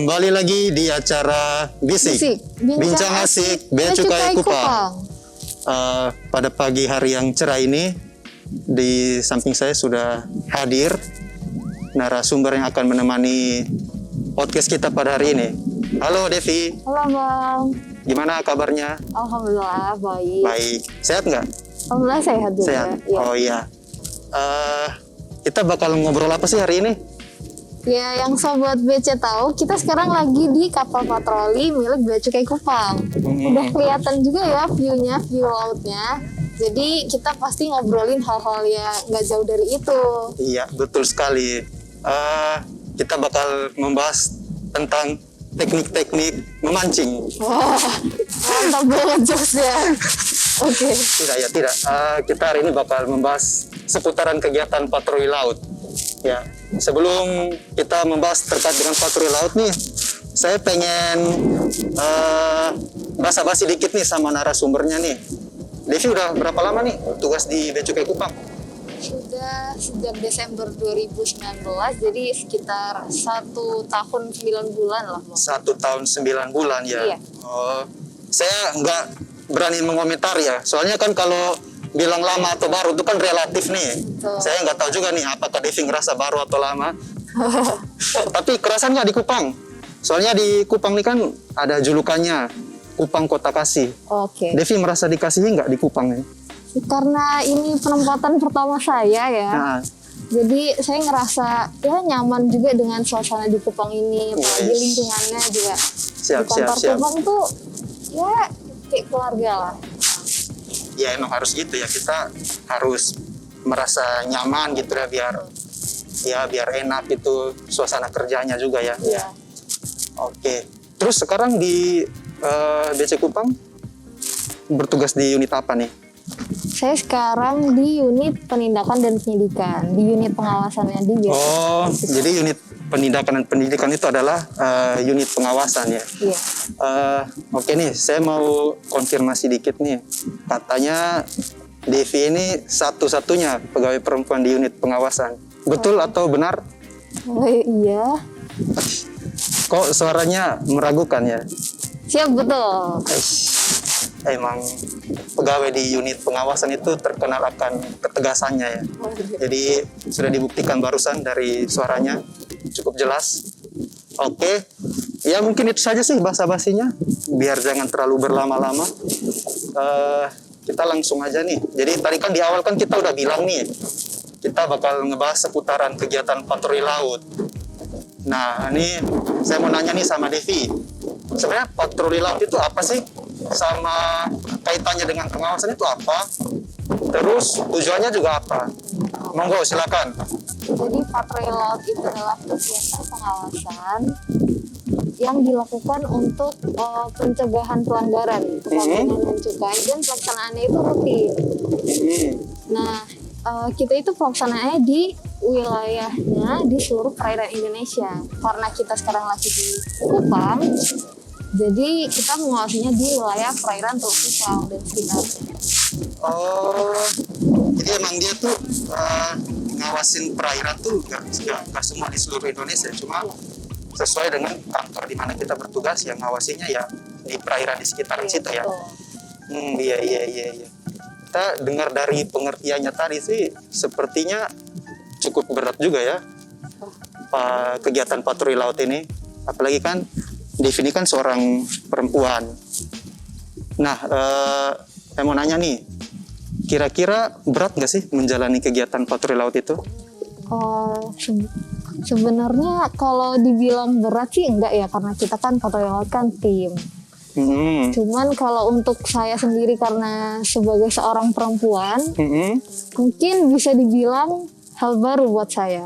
Kembali lagi di acara Bisik, Bincang Asik Bea Cukai Kupang. Pada pagi hari yang cerah ini, di samping saya sudah hadir narasumber yang akan menemani podcast kita pada hari ini. Halo Devi. Halo Bang. Gimana kabarnya? Alhamdulillah baik. Baik. Sehat nggak? Alhamdulillah sehat juga. Sehat. Ya. Oh iya. Kita bakal ngobrol apa sih hari ini? Ya, yang sobat BC tahu, kita sekarang lagi di kapal patroli milik Bea Cukai Kupang. Udah kelihatan juga ya view-nya, view lautnya. Jadi kita pasti ngobrolin hal-hal yang nggak jauh dari itu. Iya, betul sekali. Kita bakal membahas tentang teknik-teknik memancing. Wah, mantap banget Jos ya. Oke. Tidak. Kita hari ini bakal membahas seputaran kegiatan patroli laut. Ya, sebelum kita membahas terkait dengan patroli laut nih, saya pengen basa-basi dikit nih sama narasumbernya nih. Devi udah berapa lama nih tugas di Bea Cukai Kupang? Sudah sejak Desember 2019, jadi sekitar 1 tahun 9 bulan lah. 1 tahun 9 bulan ya? Iya. Oh, saya nggak berani mengomentari ya, soalnya kan kalau bilang lama atau baru itu kan relatif nih. Betul. Saya nggak tahu juga nih apakah Devi ngerasa baru atau lama. Tapi kerasan nggak di Kupang? Soalnya di Kupang ini kan ada julukannya Kupang Kota Kasih. Oke. Devi merasa dikasihi nggak di Kupang nih? Karena ini penempatan pertama saya ya. Nah, Jadi saya ngerasa ya nyaman juga dengan suasana di Kupang ini, apalagi Yes. lingkungannya juga. siap. Di Kantor Kupang tuh ya kayak keluarga lah. Ya emang harus gitu ya, kita harus merasa nyaman gitu ya biar enak itu suasana kerjanya juga ya. Iya. Oke. Terus sekarang di BC Kupang bertugas di unit apa nih? Saya sekarang di unit penindakan dan penyidikan, di unit pengawasannya di Bea. Oh, jadi unit penindakan dan pendidikan itu adalah unit pengawasan ya. Iya. Oke nih, saya mau konfirmasi dikit nih. Katanya Devi ini satu-satunya pegawai perempuan di unit pengawasan. Betul atau benar? Oh iya. Kok suaranya meragukan ya? Siap, betul. Emang pegawai di unit pengawasan itu terkenal akan ketegasannya ya. Jadi sudah dibuktikan barusan dari suaranya cukup jelas. Oke, ya mungkin itu saja sih basa-basinya, biar jangan terlalu berlama-lama. Kita langsung aja nih. Jadi tadi kan di awal kan kita udah bilang nih, kita bakal ngebahas seputaran kegiatan patroli laut. Nah, ini saya mau nanya nih sama Devi. Sebenarnya patroli laut itu apa sih? Sama kaitannya dengan pengawasan itu apa? Terus tujuannya juga apa? Monggo silakan. Jadi patroli laut itu adalah kegiatan pengawasan yang dilakukan untuk pencegahan pelanggaran dan cukai, dan pelaksanaannya itu rutin. Nah, kita itu pelaksanaannya di wilayahnya di seluruh perairan Indonesia. Karena kita sekarang lagi di Kupang, jadi kita mengawasinya di wilayah perairan Teluk Kupang dan sekitarnya. Oh, jadi emang dia tuh ngawasin perairan tuh nggak semua di seluruh Indonesia, cuma sesuai dengan kantor di mana kita bertugas yang ngawasinya ya di perairan di sekitaran situ ya. Iya. Kita dengar dari pengertiannya tadi sih sepertinya cukup berat juga ya kegiatan patroli laut ini, apalagi kan Devi ini kan seorang perempuan. Nah, saya mau nanya nih, kira-kira berat nggak sih menjalani kegiatan patroli laut itu? Sebenarnya kalau dibilang berat sih enggak ya, karena kita kan patroli laut kan tim. Cuman kalau untuk saya sendiri karena sebagai seorang perempuan, mungkin bisa dibilang hal baru buat saya.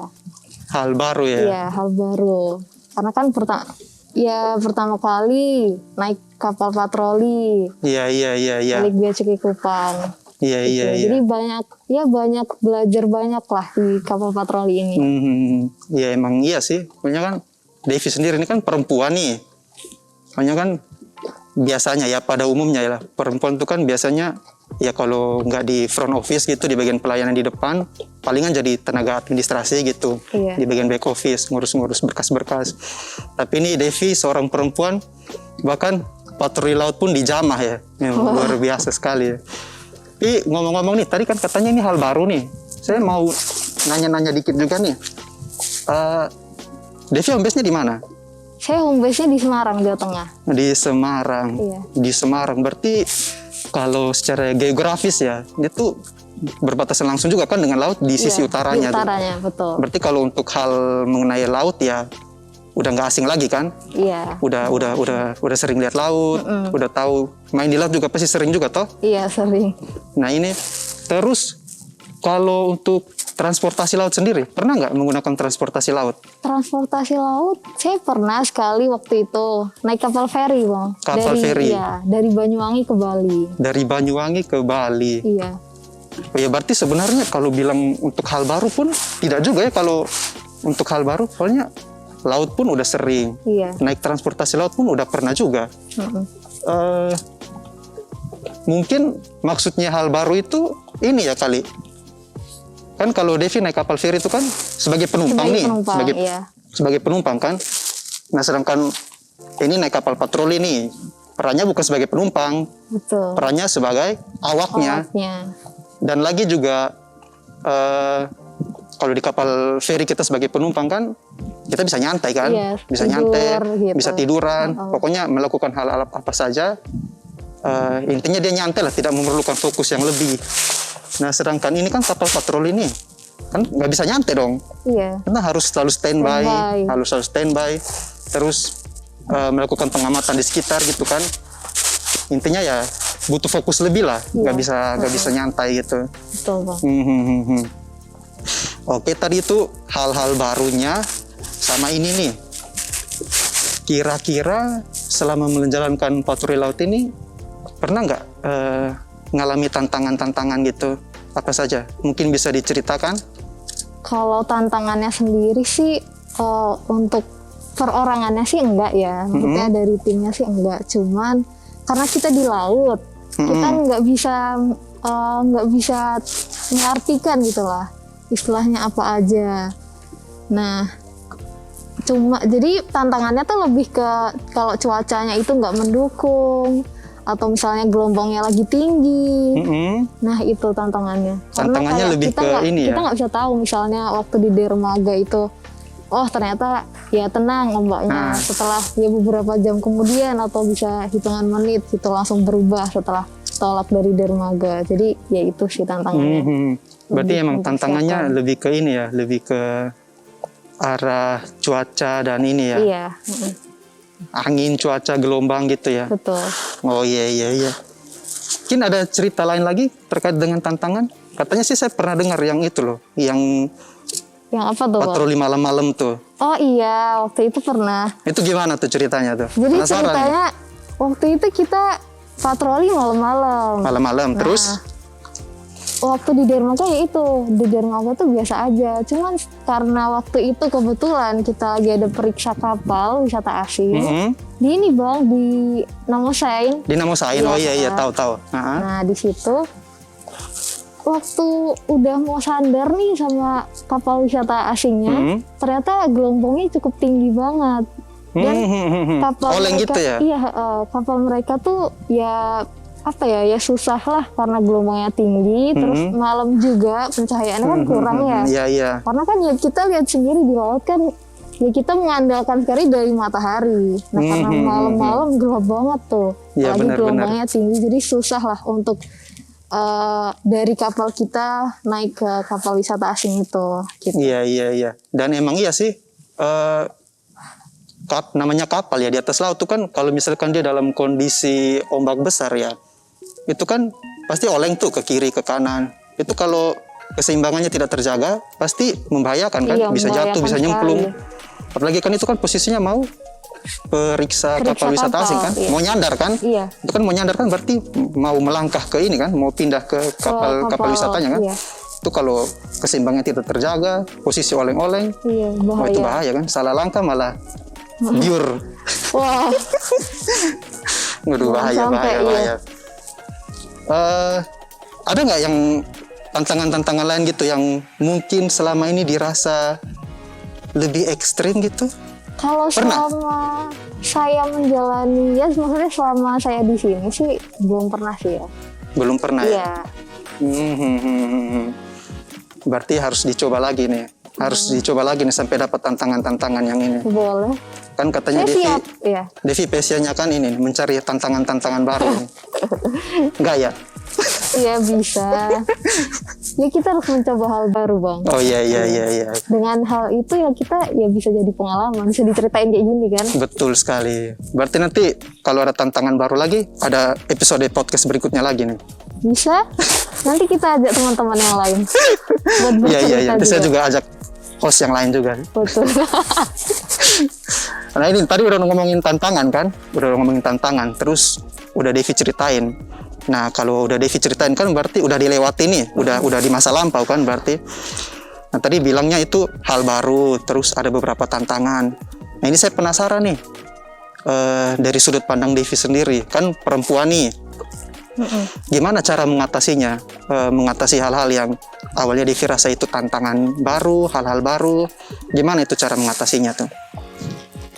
Hal baru ya? Iya, hal baru. Karena kan pertama kali naik kapal patroli. Iya. Milik Bea Cukai Kupang. Iya. Jadi banyak belajar banyak lah di kapal patroli ini. Ya emang iya sih. Makanya kan Devi sendiri ini kan perempuan nih. Makanya kan biasanya ya pada umumnya ya perempuan itu kan biasanya ya kalau nggak di front office gitu di bagian pelayanan di depan palingan jadi tenaga administrasi gitu Iya. di bagian back office ngurus-ngurus berkas-berkas. Tapi ini Devi seorang perempuan bahkan patroli laut pun dijamah ya. Luar biasa sekali ya. Tapi ngomong-ngomong nih tadi kan katanya ini hal baru nih. Saya mau nanya-nanya dikit juga nih. Devi home base-nya di mana? Saya home base-nya di Semarang, Jawa Tengah. Di Semarang. Iya. Di Semarang. Berarti kalau secara geografis ya, itu berbatasan langsung juga kan dengan laut di sisi Iya, utaranya. Di utaranya, betul. Berarti kalau untuk hal mengenai laut ya udah nggak asing lagi kan? Iya. Udah sering lihat laut, udah tahu main di laut juga pasti sering juga toh. Iya, sering. Nah ini terus kalau untuk transportasi laut sendiri pernah nggak menggunakan transportasi laut? Transportasi laut, saya pernah sekali waktu itu naik kapal feri, Bang. Kapal feri? Iya, dari Banyuwangi ke Bali. Dari Banyuwangi ke Bali. Iya. Oh ya berarti sebenarnya kalau bilang untuk hal baru pun tidak juga ya kalau untuk hal baru, soalnya laut pun udah sering, Iya. naik transportasi laut pun udah pernah juga. Mm-mm. Mungkin maksudnya hal baru itu ini ya kali. Kan kalau Devi naik kapal feri itu kan sebagai penumpang Sebagai nih, penumpang, iya. sebagai penumpang kan. Nah sedangkan ini naik kapal patroli nih, perannya bukan sebagai penumpang, Betul. perannya sebagai awaknya. Awaknya. Dan lagi juga kalau di kapal feri kita sebagai penumpang kan kita bisa nyantai kan, Iya, bisa tidur, nyantai, gitu. bisa tiduran, Oh. pokoknya melakukan hal apa saja. Intinya dia nyantai lah, tidak memerlukan fokus yang lebih. Nah sedangkan ini kan kapal patroli ini kan nggak bisa nyantai dong, Iya. karena harus selalu standby, Standby. harus selalu standby, terus melakukan pengamatan di sekitar gitu kan. Intinya ya butuh fokus lebih lah, nggak Iya. bisa nyantai gitu. Betul, Bang. Oke, tadi itu hal-hal barunya sama ini nih. Kira-kira selama menjalankan patroli laut ini pernah nggak ngalami tantangan-tantangan gitu? Apa saja? Mungkin bisa diceritakan? Kalau tantangannya sendiri sih untuk perorangannya sih enggak ya. Maksudnya dari timnya sih enggak. Cuman karena kita di laut, kita nggak bisa mengartikan gitulah istilahnya apa aja. Nah, jadi tantangannya tuh lebih ke kalau cuacanya itu nggak mendukung atau misalnya gelombangnya lagi tinggi. Nah itu tantangannya. Tantangannya Karena lebih kita ke ini ya? Kita nggak bisa tahu misalnya waktu di dermaga itu, oh ternyata ya tenang ombaknya. Setelah ya beberapa jam kemudian atau bisa hitungan menit itu langsung berubah setelah tolak dari dermaga. Jadi ya itu sih tantangannya. Berarti Lebih emang tantangannya mempersiapkan. lebih ke ini ya, lebih ke arah cuaca dan ini ya, Iya, angin, cuaca, gelombang gitu ya. betul. Oh iya. Mungkin ada cerita lain lagi terkait dengan tantangan? Katanya sih saya pernah dengar yang itu loh, yang Yang apa tuh, Bang? patroli malam-malam tuh. Oh iya, waktu itu pernah. Itu gimana tuh ceritanya tuh? Jadi Penasaran nih. ceritanya waktu itu kita patroli malam-malam. Malam-malam, terus? Waktu di dermaga ya itu, di dermaga tuh biasa aja. Cuman karena waktu itu kebetulan kita lagi ada periksa kapal wisata asing. Di ini Bang, di Namosain. Di Namosain, oh iya Kan? tahu. Nah di situ waktu udah mau sandar nih sama kapal wisata asingnya, ternyata gelombangnya cukup tinggi banget. Dan kapal oleng mereka, gitu ya? Iya, kapal mereka tuh ya apa ya susah lah karena gelombangnya tinggi, terus malam juga pencahayaannya kan kurang ya. Iya. Karena kan ya kita lihat sendiri di laut kan ya kita mengandalkan sekali dari matahari. Nah karena malam-malam gelap banget tuh, Iya, apalagi benar. gelombangnya tinggi, jadi susah lah untuk dari kapal kita naik ke kapal wisata asing itu. Gitu. Iya. Dan emang iya sih, namanya kapal ya di atas laut tuh kan kalau misalkan dia dalam kondisi ombak besar ya, itu kan pasti oleng tuh ke kiri ke kanan. Itu kalau keseimbangannya tidak terjaga pasti membahayakan kan, Iya, bisa jatuh, membahayakan bisa nyemplung. sekali. Apalagi kan itu kan posisinya mau periksa kapal wisata kapal, asing kan, iya. mau nyandar kan, Iya. itu kan mau nyandar kan berarti mau melangkah ke ini kan, mau pindah ke kapal wisatanya kan. Iya. Itu kalau keseimbangannya tidak terjaga, posisi oleng-oleng, Iya, oh itu bahaya. bahaya kan, salah langkah malah biur. Wah, Waduh, Jangan bahaya, sampai, bahaya, iya. bahaya. Ada nggak yang tantangan-tantangan lain gitu yang mungkin selama ini dirasa lebih ekstrim gitu? Kalau Pernah? selama saya menjalani, ya maksudnya selama saya di sini sih belum pernah sih ya. Belum pernah ya? Iya. Berarti harus dicoba lagi nih. Harus dicoba lagi nih sampai dapat tantangan-tantangan yang ini. Boleh. Kan katanya Saya Devi, siap, ya. Devi passionnya kan ini mencari tantangan-tantangan baru nih. Enggak ya? Iya bisa. Ya kita harus mencoba hal baru, Bang. Oh iya. Dengan hal itu ya kita ya bisa jadi pengalaman, bisa diceritain kayak gini kan. Betul sekali. Berarti nanti kalau ada tantangan baru lagi, ada episode podcast berikutnya lagi nih. Bisa. Nanti kita ajak teman-teman yang lain. Buat Iya. bercerita Nanti saya juga ajak host yang lain juga. Betul. Nah ini tadi udah ngomongin tantangan kan, terus udah Devi ceritain. Nah kalau udah Devi ceritain kan berarti udah dilewati nih, udah di masa lampau kan berarti. Nah tadi bilangnya itu hal baru, terus ada beberapa tantangan. Nah ini saya penasaran nih, dari sudut pandang Devi sendiri, kan perempuan nih, gimana cara mengatasinya, mengatasi hal-hal yang awalnya Devi rasa itu tantangan baru, hal-hal baru, gimana itu cara mengatasinya tuh?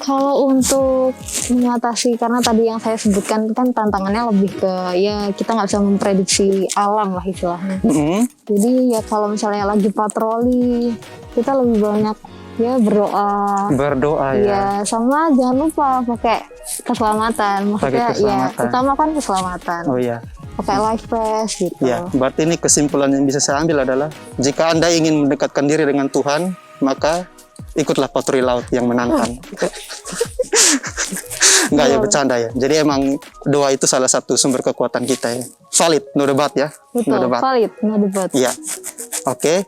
Kalau untuk mengatasi, karena tadi yang saya sebutkan kan tantangannya lebih ke ya kita nggak bisa memprediksi alam lah istilahnya. Jadi ya kalau misalnya lagi patroli kita lebih banyak ya berdoa ya. Ya sama jangan lupa pakai keselamatan, maksudnya ya utama kan keselamatan. Oh iya. Pakai life vest gitu. Ya, berarti ini kesimpulan yang bisa saya ambil adalah jika Anda ingin mendekatkan diri dengan Tuhan, maka ikutlah patroli laut yang menantang. Enggak ya, bercanda ya. Jadi emang doa itu salah satu sumber kekuatan kita ya. Valid, no debat ya. Betul, no debat. valid, no debat. Iya. Oke.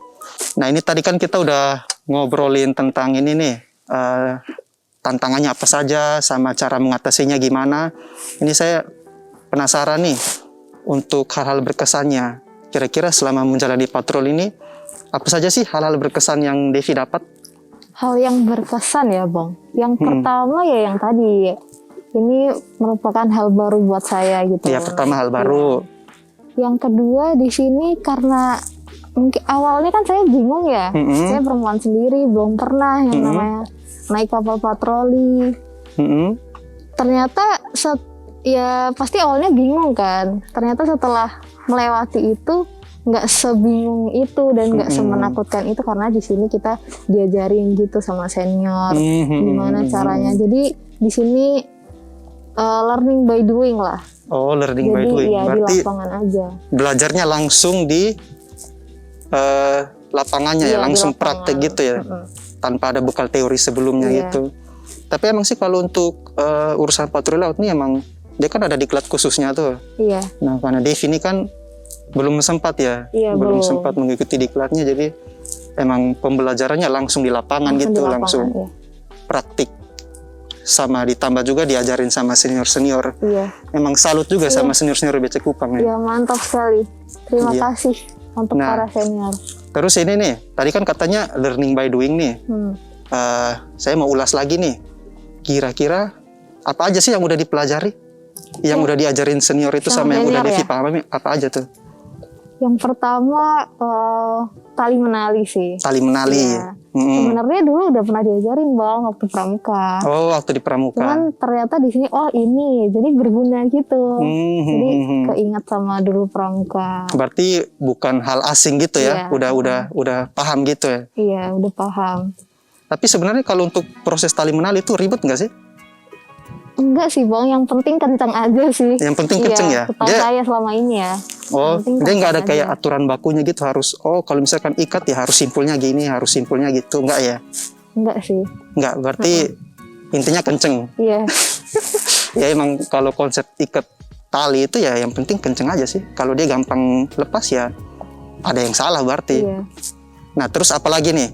Nah ini tadi kan kita udah ngobrolin tentang ini nih, tantangannya apa saja, sama cara mengatasinya gimana. Ini saya penasaran nih, untuk hal-hal berkesannya. Kira-kira selama menjalani patroli ini, apa saja sih hal-hal berkesan yang Devi dapat? Hal yang berkesan ya Bang. Yang pertama ya yang tadi, ini merupakan hal baru buat saya gitu. Ya pertama hal baru. Ya. Yang kedua di sini karena mungkin awalnya kan saya bingung ya. Saya perempuan sendiri, belum pernah yang namanya naik kapal patroli. Ternyata ya pasti awalnya bingung kan. Ternyata setelah melewati itu nggak sebingung itu dan nggak semenakutkan itu, karena di sini kita diajarin gitu sama senior gimana caranya. Jadi di sini learning by doing lah. Oh, learning by doing. Jadi ya di lapangan aja. Belajarnya langsung di lapangannya ya, langsung praktek gitu ya, tanpa ada bekal teori sebelumnya gitu. Tapi emang sih kalau untuk urusan patroli laut nih emang dia kan ada diklat khususnya tuh. Iya. Nah karena Devi ini kan belum sempat ya, belum sempat mengikuti diklatnya, jadi emang pembelajarannya langsung di lapangan gitu, langsung praktik, sama ditambah juga diajarin sama senior-senior. Iya. Emang salut juga sama senior-senior BC Kupang ya. Iya, mantap sekali. Terima kasih untuk para senior. Terus ini nih, tadi kan katanya learning by doing nih. Saya mau ulas lagi nih. Kira-kira apa aja sih yang udah dipelajari? Yang udah diajarin senior itu sama yang udah Devi pahami, apa aja tuh? Yang pertama tali menali sih. Tali menali. Ya. Sebenarnya dulu udah pernah diajarin Bang waktu pramuka. Oh, waktu di pramuka. Cuman ternyata di sini ini jadi berguna gitu. Jadi keinget sama dulu pramuka. Berarti bukan hal asing gitu ya? Udah paham gitu ya? Iya, udah paham. Tapi sebenarnya kalau untuk proses tali menali itu ribet nggak sih? Enggak sih Bang, yang penting kencang aja sih. Yang penting kencang ya? Setahu saya selama ini ya. Oh, dia nggak ada kayak aturan bakunya gitu, harus kalau misalkan ikat ya harus simpulnya gini, harus simpulnya gitu, enggak ya? Enggak sih. Enggak, berarti intinya kenceng. Iya. Ya emang kalau konsep ikat tali itu ya yang penting kenceng aja sih. Kalau dia gampang lepas ya ada yang salah berarti. Iya. Nah terus apa lagi nih?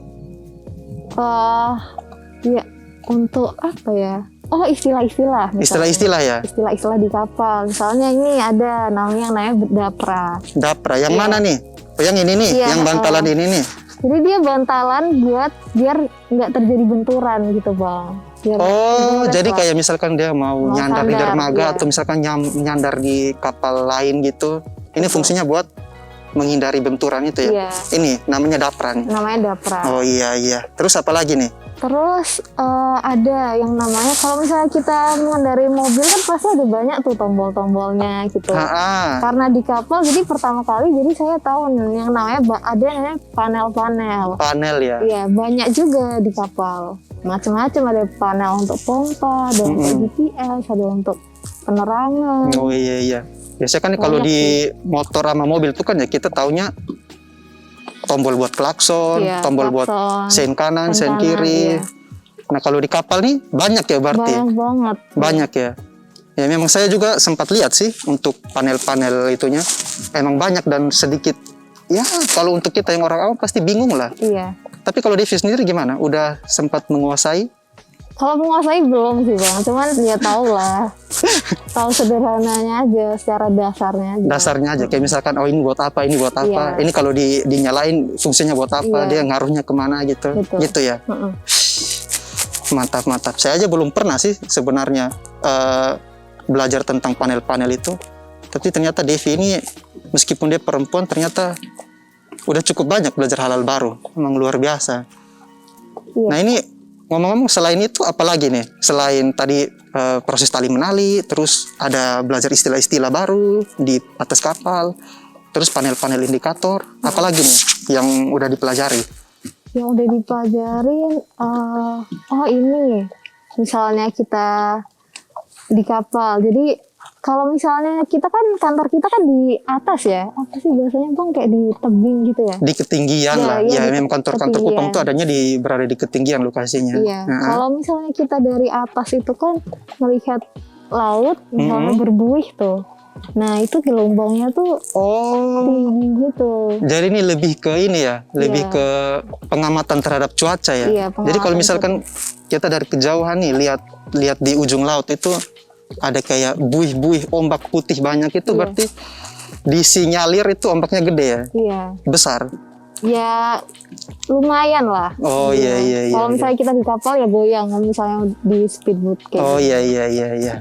Ya untuk apa ya? Oh, istilah-istilah. Istilah-istilah ya? Istilah-istilah di kapal. Misalnya ini ada namanya dapra. Dapra, yang mana nih? Oh, yang ini nih, yang bantalan ini nih. Jadi dia bantalan buat biar nggak terjadi benturan gitu bang. Biar Oh, beres jadi lah. kayak misalkan dia mau Mau nyandar di sandar, dermaga iya. atau misalkan nyandar di kapal lain gitu. Ini fungsinya buat menghindari benturan itu ya. Iya, Ini namanya dapran. namanya dapra. Oh iya iya. Terus apa lagi nih? Terus ada yang namanya kalau misalnya kita mengendarai mobil kan pasti ada banyak tuh tombol-tombolnya gitu. Karena di kapal jadi pertama kali jadi saya tahu nih, yang namanya ada namanya panel-panel. Panel ya. Iya, banyak juga di kapal. Macam-macam, ada panel untuk pompa, ada untuk GPS, ada untuk penerangan. Oh iya iya. Biasanya kan kalau Banyak di motor sama mobil tuh kan ya kita taunya tombol buat klakson, Iya, tombol buat klakson, sen kanan, sen sen kanan, kiri. iya. Nah kalau di kapal nih banyak ya berarti. Banyak banget. Banyak ya. Ya memang saya juga sempat lihat sih untuk panel-panel itunya. Emang banyak dan sedikit. Ya kalau untuk kita yang orang awam pasti bingung lah. Iya. Tapi kalau Devi sendiri gimana? Udah sempat menguasai? Kalau menguasai belum sih bang, cuman ya tahu lah, tahu sederhananya aja, secara dasarnya aja. Dasarnya aja. Kayak misalkan oh ini buat apa, ini buat apa. Iya. Ini kalau dinyalain fungsinya buat apa, Iya. dia ngaruhnya kemana gitu. Betul. Gitu ya. Mm-mm. Mantap mantap. Saya aja belum pernah sih sebenarnya belajar tentang panel-panel itu. Tapi ternyata Devi ini meskipun dia perempuan ternyata udah cukup banyak belajar hal-hal baru. Emang luar biasa. Iya. Nah ini ngomong-ngomong selain itu apalagi nih? Selain tadi proses tali menali, terus ada belajar istilah-istilah baru di atas kapal, terus panel-panel indikator, apalagi nih yang udah dipelajari? Yang udah dipelajarin, oh ini, misalnya kita di kapal. Jadi kalau misalnya kita kan kantor kita kan di atas ya, apa sih biasanya bang kayak di tebing gitu ya? Di ketinggian Ya, lah, iya, ya di memang kantor-kantor ketinggian. Kupang tuh adanya berada di ketinggian lokasinya. Iya. Nah, Kalau misalnya kita dari atas itu kan melihat laut, misalnya berbuih tuh. Nah itu gelombangnya tuh oh, tinggi gitu. jadi ini lebih ke ini ya, lebih Iya. ke pengamatan terhadap cuaca ya. Iya, Jadi kalau pengamatan misalkan kita dari kejauhan nih lihat di ujung laut itu ada kayak buih-buih ombak putih banyak itu Iya. berarti disinyalir itu ombaknya gede ya, Iya. besar. Ya lumayan lah. Oh iya iya iya. Kalau iya. misalnya kita di kapal ya goyang, kalau misalnya di speedboat kayak. Oh iya iya iya iya.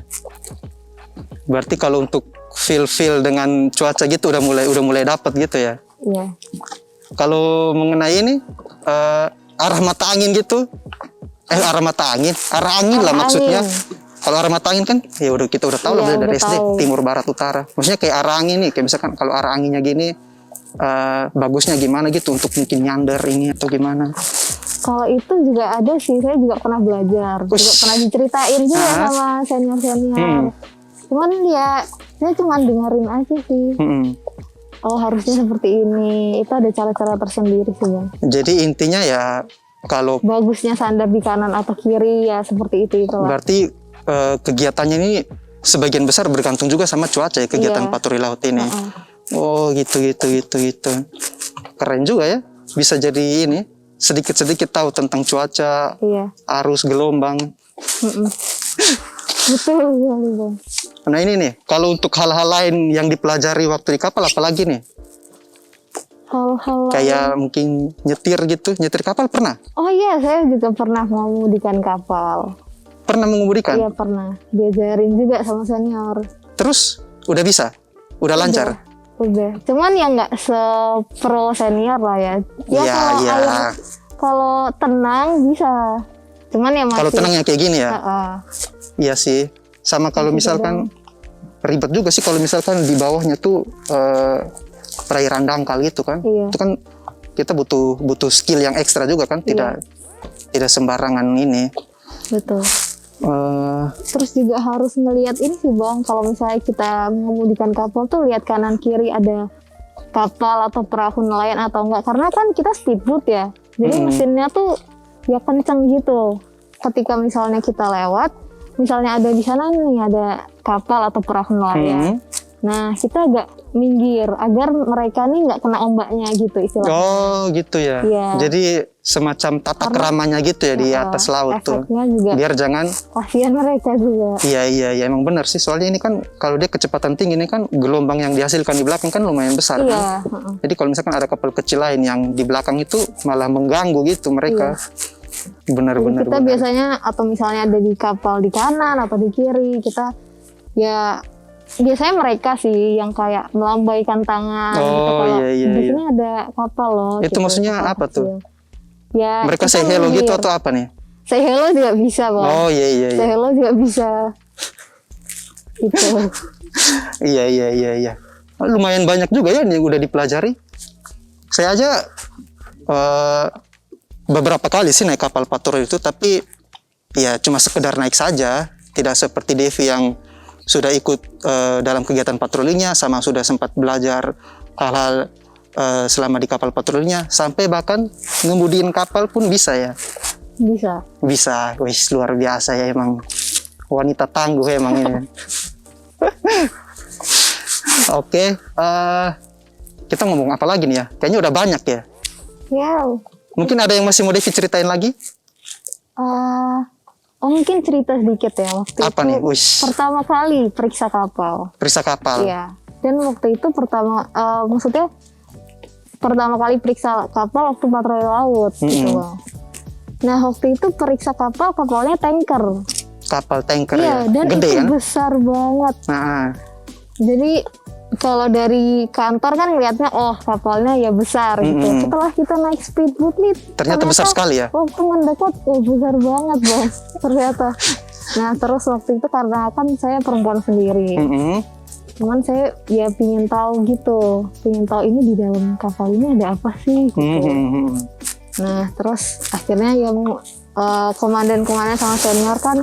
Berarti kalau untuk feel dengan cuaca gitu udah mulai dapat gitu ya. Iya. Kalau mengenai ini arah mata angin gitu, arah angin lah maksudnya. Kalau arah mata angin kan, ya kita udah tahu lah Iya, dari udah SD tahu. timur barat utara. Maksudnya kayak arah angin nih, kayak misalkan kalau arah anginnya gini, bagusnya gimana gitu untuk mungkin nyandar ini atau gimana? Kalau itu juga ada sih, saya juga pernah belajar, juga Ush. pernah diceritain juga Ah. sama senior-senior. Cuman ya, saya cuma dengerin aja sih. Oh harusnya seperti ini. Itu ada cara-cara tersendiri sih bang. Jadi intinya ya kalau Bagusnya sandar di kanan atau kiri ya seperti itu lah. berarti kegiatannya ini sebagian besar bergantung juga sama cuaca ya kegiatan Iya. patroli laut ini. Oh gitu. Keren juga ya. Bisa jadi ini sedikit-sedikit tahu tentang cuaca, Iya. arus, gelombang. Betul sekali bang. Nah ini nih, kalau untuk hal-hal lain yang dipelajari waktu di kapal apalagi nih? Hal-hal Kayak mungkin nyetir kapal pernah? Oh iya, saya juga pernah mengemudikan kapal. Pernah mengemudikan? Iya pernah. Diajarin juga sama senior. Terus udah bisa? Udah lancar? Udah. Cuman ya nggak sepro senior lah ya. Ya Iya, kalau iya. kalau tenang bisa. Cuman ya masih. Kalau tenang yang kayak gini ya? Heeh. Iya sih. Sama kalau misalkan ribet juga sih kalau misalkan di bawahnya tuh perairan dangkal gitu kan. Iya. Itu kan kita butuh skill yang ekstra juga kan, tidak sembarangan ini. Betul. Terus juga harus ngelihat ini sih bang, kalau misalnya kita mengemudikan kapal tuh lihat kanan kiri ada kapal atau perahu nelayan atau enggak, karena kan kita speedboat ya, jadi mesinnya tuh ya kenceng gitu. Ketika misalnya kita lewat, misalnya ada di sana nih ada kapal atau perahu nelayan, nah kita agak minggir agar mereka nih nggak kena ombaknya gitu istilahnya. Oh gitu ya. Iya. Jadi semacam tata keramanya gitu ya di atas laut tuh. Efeknya juga Biar jangan. kasihan mereka juga. Iya emang benar sih. Soalnya ini kan kalau dia kecepatan tinggi ini kan gelombang yang dihasilkan di belakang kan lumayan besar kan. Iya. Jadi kalau misalkan ada kapal kecil lain yang di belakang itu malah mengganggu gitu mereka. Benar-benar. Kita biasanya atau misalnya ada di kapal di kanan atau di kiri, kita ya biasanya mereka sih yang kayak melambaikan tangan gitu. Oh Kalau iya. di sini ada kapal loh. Itu gitu, maksudnya kapal apa kecil. tuh? Ya, Mereka kita say hello minggir. gitu atau apa nih? Say hello juga bisa, Bang. Oh iya. Say hello juga bisa. Gitu. Iya. Lumayan banyak juga ya yang udah dipelajari. Saya aja beberapa kali sih naik kapal patroli itu, tapi ya cuma sekedar naik saja, tidak seperti Devi yang sudah ikut dalam kegiatan patrolinya, sama sudah sempat belajar hal-hal selama di kapal patrolinya, sampai bahkan ngemudiin kapal pun bisa ya. Bisa, wis luar biasa ya emang, wanita tangguh emang ini. Oke, kita ngomong apa lagi nih ya? Kayaknya udah banyak ya. Ya. Mungkin ada yang masih mau Devi ceritain lagi? Mungkin cerita sedikit ya waktu Apa itu. nih? Wish. Pertama kali periksa kapal. Periksa kapal. Iya. Dan waktu itu maksudnya pertama kali periksa kapal waktu patroli laut gitu, Bang. Nah, waktu itu periksa kapalnya tanker. Kapal tanker Iya, ya. dan Gede itu kan? besar banget. Nah, Jadi kalau dari kantor kan ngeliatnya kapalnya ya besar gitu. Setelah kita naik speedboat nih ternyata besar sekali ya. Waktu mendekat besar banget, Bang. Ternyata. Nah, terus waktu itu karena kan saya perempuan sendiri. Cuman saya ya pingin tahu ini di dalam kapal ini ada apa sih gitu. Nah, terus akhirnya yang komandan-komandan sama senior kan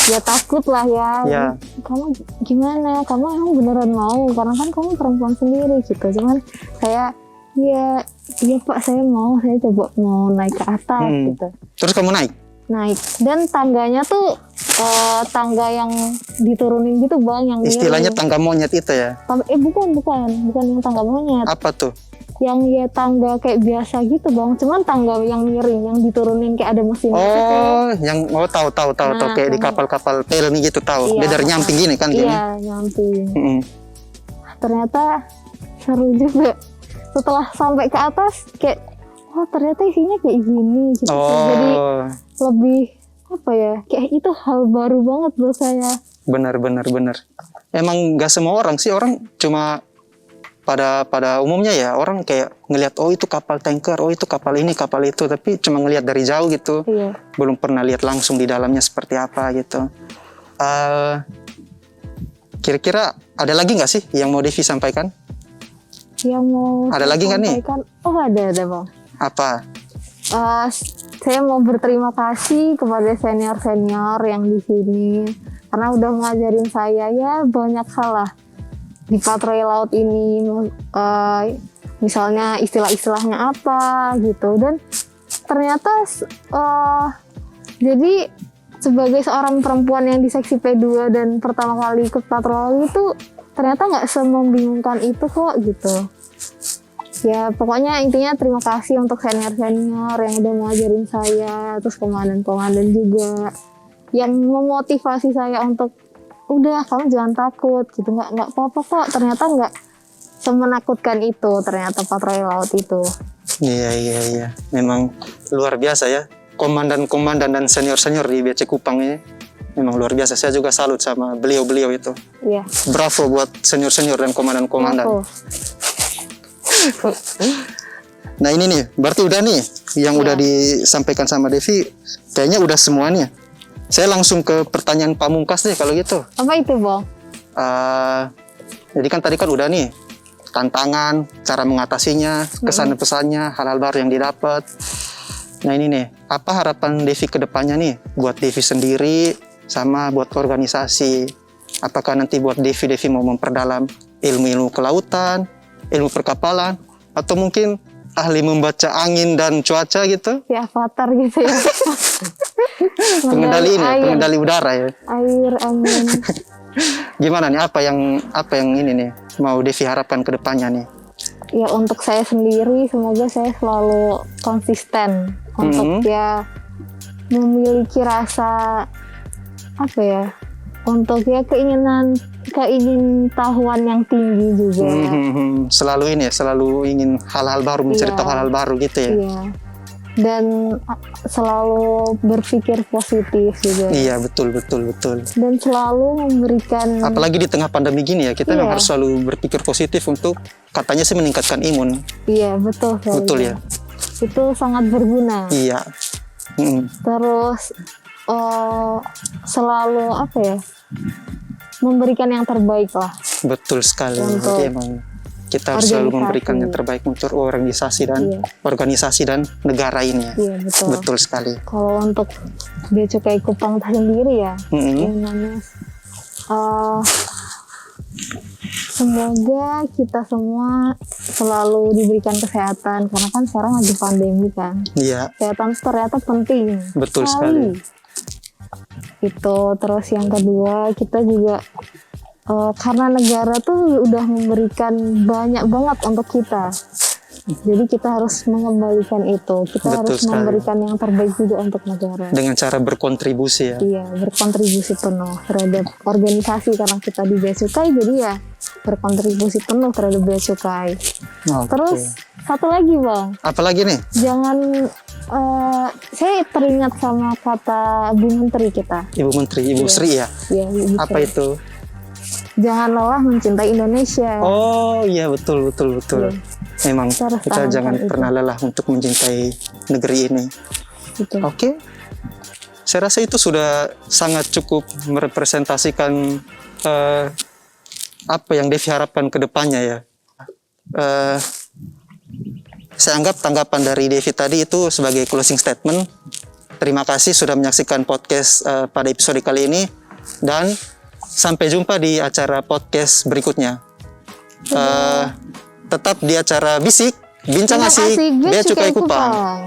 ya takut lah ya. Ya. Kamu gimana? Kamu emang beneran mau? Karena kan kamu perempuan sendiri gitu. Cuman saya iya Pak, saya coba mau naik ke atas gitu. Terus kamu naik? Naik, dan tangganya tuh tangga yang diturunin gitu, Bang, yang Istilahnya miring. tangga monyet itu ya? Bukan yang tangga monyet. Apa tuh? Yang ya tangga kayak biasa gitu, Bang. Cuman tangga yang miring, yang diturunin kayak ada mesin. Tahu Nah, kayak di kapal-kapal pelni gitu tahu. Iya, Dia dari nyamping gini kan gini. Iya, nyamping. Ternyata Seru juga. Setelah sampai ke atas kayak ternyata isinya kayak gini gitu. Jadi lebih apa ya? Kayak itu hal baru banget buat saya. Benar. Emang gak semua orang sih, orang cuma pada umumnya ya orang kayak ngelihat itu kapal tanker, itu kapal ini, kapal itu, tapi cuma ngelihat dari jauh gitu. Iya. Belum pernah lihat langsung di dalamnya seperti apa gitu. Kira-kira ada lagi nggak sih yang mau Devi sampaikan? Yang mau Ada lagi nggak nih? sampaikan? Ada, Bang. Apa? Saya mau berterima kasih kepada senior-senior yang di sini karena udah ngajarin saya ya banyak hal lah di patroli laut ini, misalnya istilah-istilahnya apa gitu. Dan ternyata jadi sebagai seorang perempuan yang di seksi P2 dan pertama kali ikut patroli itu ternyata nggak semembingungkan itu kok gitu. Ya pokoknya intinya terima kasih untuk senior-senior yang udah ngajarin saya, terus komandan-komandan juga yang memotivasi saya untuk udah kamu jangan takut gitu, nggak apa-apa kok. Ternyata nggak semenakutkan itu ternyata patroli laut itu. Iya. Memang luar biasa ya. Komandan-komandan dan senior-senior di BC Kupang ini memang luar biasa. Saya juga salut sama beliau-beliau itu. Iya. Bravo buat senior-senior dan komandan-komandan. Bravo. Nah ini nih, berarti udah nih yang udah disampaikan sama Devi, kayaknya udah semuanya. Saya langsung ke pertanyaan pamungkas deh kalau gitu. Apa itu, Bang? Jadi kan tadi kan udah nih tantangan, cara mengatasinya, kesan dan pesannya, hal-hal baru yang didapat. Nah ini nih, apa harapan Devi ke depannya nih buat Devi sendiri sama buat organisasi? Apakah nanti buat Devi mau memperdalam ilmu-ilmu kelautan, ilmu perkapalan, atau mungkin ahli membaca angin dan cuaca gitu? Ya avatar gitu ya. Pengendali udara ya. Air, angin. Gimana nih, apa yang ini nih mau Devi harapkan ke depannya nih? Ya untuk saya sendiri semoga saya selalu konsisten untuk ya memiliki rasa apa ya, untuk ya keingin tahuan yang tinggi juga. Selalu ini ya, selalu ingin hal-hal baru, mencari tahu hal-hal baru gitu ya. Iya. Dan selalu berpikir positif juga. Iya, betul. Dan selalu memberikan, apalagi di tengah pandemi gini ya, kita memang harus selalu berpikir positif untuk katanya sih meningkatkan imun. Iya, betul. Betul ya. Itu sangat berguna. Iya. Terus selalu apa ya? Memberikan yang terbaik lah. Betul sekali. Untuk jadi emang kita harus selalu memberikan yang terbaik untuk organisasi dan negara ini ya. Iya, betul. Betul sekali. Kalau untuk Bea Cukai Kupang sendiri ya, yang namanya semoga kita semua selalu diberikan kesehatan, karena kan sekarang lagi pandemi kan. Iya. Kesehatan ternyata penting. Betul sekali. Itu terus yang kedua, kita juga karena negara tuh udah memberikan banyak banget untuk kita, jadi kita harus mengembalikan itu. Kita harus memberikan yang terbaik juga untuk negara dengan cara berkontribusi ya. Iya, berkontribusi penuh terhadap organisasi, karena kita di Bea Cukai jadi ya berkontribusi penuh terhadap Bea Cukai. Terus satu lagi Bang, apalagi nih? Jangan saya teringat sama kata Bu Menteri kita. Ibu Menteri, Ibu Sri ya? Iya, Ibu apa Sri. itu? Jangan lelah mencintai Indonesia. Oh iya, betul. Iya. Memang kita jangan pernah lelah untuk mencintai negeri ini. Gitu. Oke. Saya rasa itu sudah sangat cukup merepresentasikan apa yang Devi harapkan ke depannya ya. Saya anggap tanggapan dari Devi tadi itu sebagai closing statement. Terima kasih sudah menyaksikan podcast pada episode kali ini, dan sampai jumpa di acara podcast berikutnya. Tetap di acara Bisik, Bincang Asik, Bea Cukai Kupang.